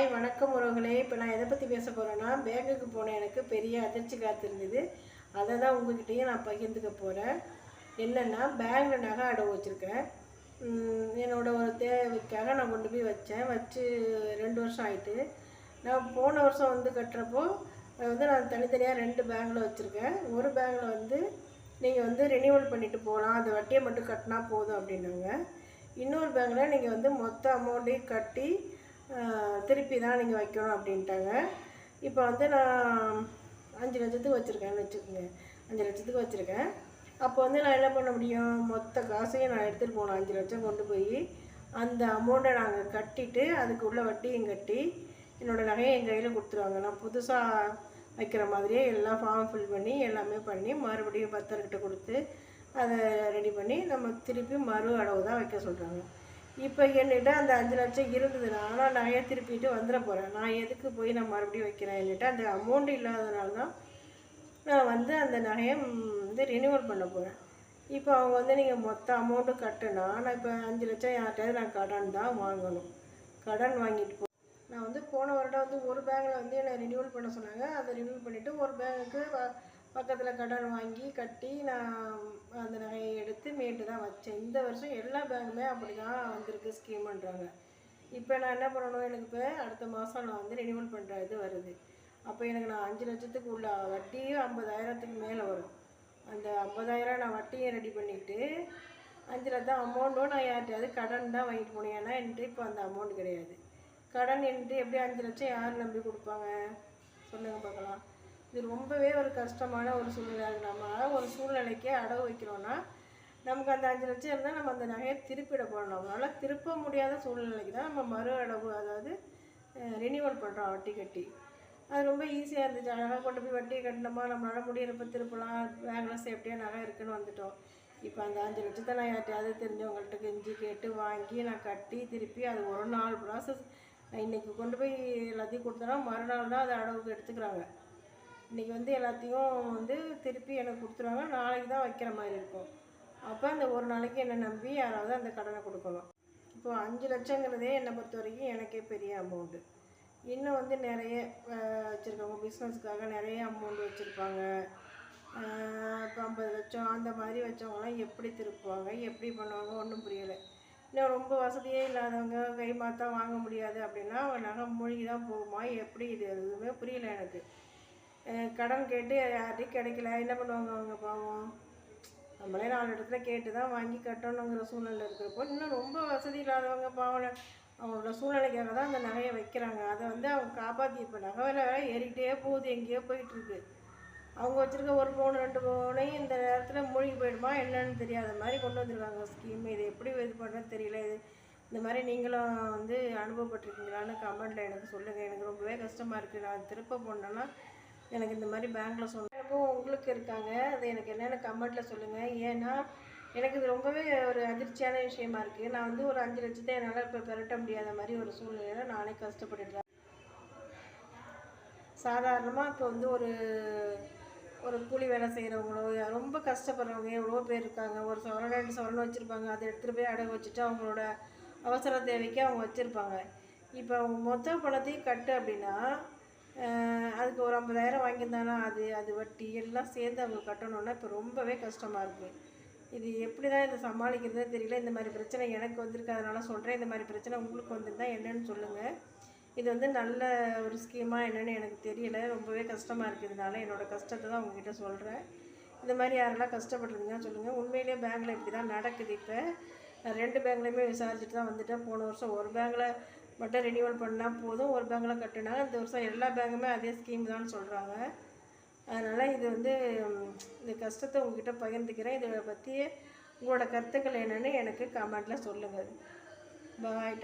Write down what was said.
Hi வணக்கம் உறவுகளே. இப்போ நான் எதை பற்றி பேச போகிறேன்னா, பேங்குக்கு போன எனக்கு பெரிய அதிர்ச்சி காத்திருந்தது. அதை தான் உங்ககிட்டயும் நான் பகிர்ந்துக்க போகிறேன். என்னென்னா, பேங்கில் நகை அடவு வச்சுருக்கேன். என்னோடய ஒரு தேவைக்காக நான் கொண்டு போய் வச்சு 2 வருஷம் ஆகிட்டு. நான் போன வருஷம் வந்து கட்டுறப்போ நான் தனித்தனியாக 2 பேங்கில் வச்சுருக்கேன். ஒரு பேங்கில் நீங்கள் ரினியூவல் பண்ணிவிட்டு போகலாம், அந்த வட்டியை மட்டும் கட்டினா போதும் அப்படின்னாங்க. இன்னொரு பேங்கில் நீங்கள் மொத்த அமௌண்ட்டையும் கட்டி திருப்பி தான் நீங்கள் வைக்கணும் அப்படின்ட்டாங்க. இப்போ நான் 5 லட்சத்துக்கு வச்சுருக்கேன்னு வச்சுக்கோங்க. 5 லட்சத்துக்கு வச்சுருக்கேன். அப்போ நான் என்ன பண்ண முடியும், மொத்த காசையும் நான் எடுத்துகிட்டு போகணும். 5 லட்சம் கொண்டு போய் அந்த அமௌண்ட்டை நாங்கள் கட்டிட்டு அதுக்கு உள்ள வட்டியும் கட்டி என்னோடய நகையை என் கையில் கொடுத்துருவாங்க. நான் புதுசாக வைக்கிற மாதிரியே எல்லாம் ஃபார்ம் ஃபில் பண்ணி எல்லாமே பண்ணி மறுபடியும் பத்திரக்கிட்ட கொடுத்து அதை ரெடி பண்ணி நம்ம திருப்பி மறு அடவு தான் வைக்க சொல்கிறாங்க. இப்போ என்கிட்ட அந்த 5 லட்சம் இருந்ததுன்னா நான் நகையை திருப்பிட்டு வந்துட போகிறேன். நான் எதுக்கு போய் நான் மறுபடியும் வைக்கிறேன்? என்கிட்ட அந்த அமௌண்ட் இல்லாததுனால தான் நான் அந்த நகையை ரினியூவல் பண்ண போகிறேன். இப்போ அவங்க நீங்கள் மொத்த அமௌண்ட்டும் கட்டுனா நான் இப்போ 5 லட்சம் யார்கிட்டையாவது நான் கடன் தான் வாங்கணும். கடன் வாங்கிட்டு நான் போன வருடம் ஒரு பேங்கில் என்னை ரினியூவல் பண்ண சொன்னாங்க. அதை ரினியூவல் பண்ணிவிட்டு ஒரு பேங்குக்கு பக்கத்தில் கடன் வாங்கி கட்டி நான் அந்த நகையை எடுத்து மீட்டு தான் வச்சேன். இந்த வருஷம் எல்லா பேங்குமே அப்படி தான் வந்திருக்கு ஸ்கீம்ன்றாங்க. இப்போ நான் என்ன பண்ணணும், எனக்கு இப்போ அடுத்த மாதம் நான் ரினியூவல் பண்ணுற இது வருது. அப்போ எனக்கு நான் 5 லட்சத்துக்கு உள்ள வட்டியும் 50,000த்துக்கு மேலே வரும். அந்த 50,000 நான் வட்டியை ரெடி பண்ணிவிட்டு 5 லட்சம் அமௌண்ட்டும் நான் யார்கிட்டையாவது கடன் தான் வாங்கிட்டு போனேன். ஏன்னா என்கிட்ட இப்போ அந்த அமௌண்ட் கிடையாது. கடன் என்கிட்ட எப்படி 5 லட்சம் யார் நம்பி கொடுப்பாங்க சொல்லுங்கள் பார்க்கலாம். இது ரொம்பவே ஒரு கஷ்டமான ஒரு சூழ்நிலை. நம்ம ஒரு சூழ்நிலைக்கு அடவு வைக்கிறோன்னா நமக்கு அந்த 5 லட்சம் இருந்தால் நம்ம அந்த நகையை திருப்பிட போகிறோம். நம்மளால் திருப்ப முடியாத சூழ்நிலைக்கு தான் நம்ம மறு அடவு, அதாவது ரினியூவல் பண்ணுறோம் வட்டி கட்டி. அது ரொம்ப ஈஸியாக இருந்துச்சு. நகை கொண்டு போய் வட்டியை கட்டினோமா, நம்மளால் முடியிறப்ப திருப்பலாம், பேங்கில் சேஃப்டியாக நகை இருக்குதுன்னு வந்துட்டோம். இப்போ அந்த 5 லட்சத்தை நான் யார்ட்டையாவது தெரிஞ்சவங்கள்ட்ட கெஞ்சி கேட்டு வாங்கி நான் கட்டி திருப்பி அது ஒரு நாள் ப்ராசஸ். நான் இன்றைக்கி கொண்டு போய் எல்லாத்தையும் கொடுத்தோன்னா மறுநாள் தான் அதை அடவுக்கு எடுத்துக்கிறாங்க. இன்றைக்கி எல்லாத்தையும் திருப்பி எனக்கு கொடுத்துருவாங்க. நாளைக்கு தான் வைக்கிற மாதிரி இருக்கும். அப்போ அந்த ஒரு நாளைக்கு என்னை நம்பி யாராவது அந்த கடனை கொடுக்கணும். இப்போது 5 லட்சங்கிறதே என்னை பொறுத்த வரைக்கும் எனக்கே பெரிய அமௌண்ட்டு. இன்னும் நிறைய வச்சுருக்கவங்க பிஸ்னஸ்க்காக நிறைய அமௌண்ட் வச்சுருப்பாங்க. இப்போ 50 லட்சம் அந்த மாதிரி வச்சவங்களாம் எப்படி திருப்புவாங்க, எப்படி பண்ணுவாங்க, ஒன்றும் புரியலை. இன்னும் ரொம்ப வசதியே இல்லாதவங்க கை மாற்றா வாங்க முடியாது அப்படின்னா அவங்க நகை மூழ்கி தான் போகுமா, எப்படி, இது எதுவுமே புரியலை எனக்கு. கடன் கேட்டு யார்கிட்டையும் கிடைக்கல, என்ன பண்ணுவாங்க அவங்க பாவம்? நம்மளே 4 இடத்துல கேட்டு தான் வாங்கி கட்டணுங்கிற சூழ்நிலை இருக்கிறப்போ இன்னும் ரொம்ப வசதி இல்லாதவங்க பாவம் அவங்களோட சூழ்நிலைக்காக தான் அந்த நகையை வைக்கிறாங்க. அதை அவங்க காப்பாற்றி இப்போ நகை விலை ஏறிக்கிட்டே போகுது, எங்கேயோ போயிட்டுருக்கு. அவங்க வச்சுருக்க 1 பவுன் 2 பவுனையும் இந்த நேரத்தில் மூழ்கி போயிடுமா என்னன்னு தெரியாத மாதிரி கொண்டு வந்துருக்காங்க ஸ்கீம். இது எப்படி இது பண்ணுறது தெரியல. இது இந்த மாதிரி நீங்களும் அனுபவப்பட்டிருக்கீங்களான்னு கமெண்ட்டில் எனக்கு சொல்லுங்கள். எனக்கு ரொம்பவே கஷ்டமாக இருக்குது. நான் திருப்ப போனேன்னா எனக்கு இந்த மாதிரி பேங்கில் சொன்னப்போ உங்களுக்கு இருக்காங்க, அது எனக்கு என்னென்னு கமெண்ட்டில் சொல்லுங்கள். ஏன்னா எனக்கு இது ரொம்பவே ஒரு அதிர்ச்சியான விஷயமா இருக்குது. நான் ஒரு 5 லட்சத்தை என்னால் இப்போ பெரட்ட முடியாத மாதிரி ஒரு சூழ்நிலையில் நானே கஷ்டப்பட்டுட்டு. சாதாரணமாக இப்போ ஒரு கூலி வேலை செய்கிறவங்களோ ரொம்ப கஷ்டப்படுறவங்க எவ்வளோ பேர் இருக்காங்க. ஒரு சவரன் 2 சவரன் வச்சுருப்பாங்க. அதை எடுத்துகிட்டு போய் அடகு வச்சுட்டு அவங்களோட அவசர தேவைக்கு அவங்க வச்சுருப்பாங்க. இப்போ அவங்க மொத்த பணத்தையும் கட்டு அப்படின்னா அதுக்கு ஒரு 50,000 வாங்கியிருந்தானா அது வட்டி எல்லாம் சேர்ந்து அவங்க கட்டணுன்னா இப்போ ரொம்பவே கஷ்டமாக இருக்குது. இது எப்படி தான் இதை சமாளிக்கிறதே தெரியல. இந்த மாதிரி பிரச்சனை எனக்கு வந்திருக்கு, அதனால் சொல்கிறேன். இந்த மாதிரி பிரச்சனை உங்களுக்கு வந்திருந்தால் என்னென்னு சொல்லுங்கள். இது நல்ல ஒரு ஸ்கீமாக என்னென்னு எனக்கு தெரியல. ரொம்பவே கஷ்டமாக இருக்குது. இதனால என்னோடய கஷ்டத்தை தான் உங்ககிட்ட சொல்கிறேன். இந்த மாதிரி யாரெல்லாம் கஷ்டப்பட்டுருந்தீங்கன்னு சொல்லுங்கள். உண்மையிலேயே பேங்கில் இப்படி தான் நடக்குது. இப்போ 2 பேங்க்லேயுமே விசாரிச்சுட்டு தான் வந்துட்டேன். போன வருஷம் ஒரு பேங்கில் மட்டும் ரினியூவல் பண்ணால் போதும், ஒரு பேங்கில் கட்டினாங்க. இந்த வருஷம் எல்லா பேங்குமே அதே ஸ்கீம் தான் சொல்கிறாங்க. அதனால் இது இந்த கஷ்டத்தை உங்ககிட்ட பகிர்ந்துக்கிறேன். இதை பற்றி உங்களோட கருத்துக்கள் என்னென்னு எனக்கு கமெண்ட்டில் சொல்லுங்கள். பாய்.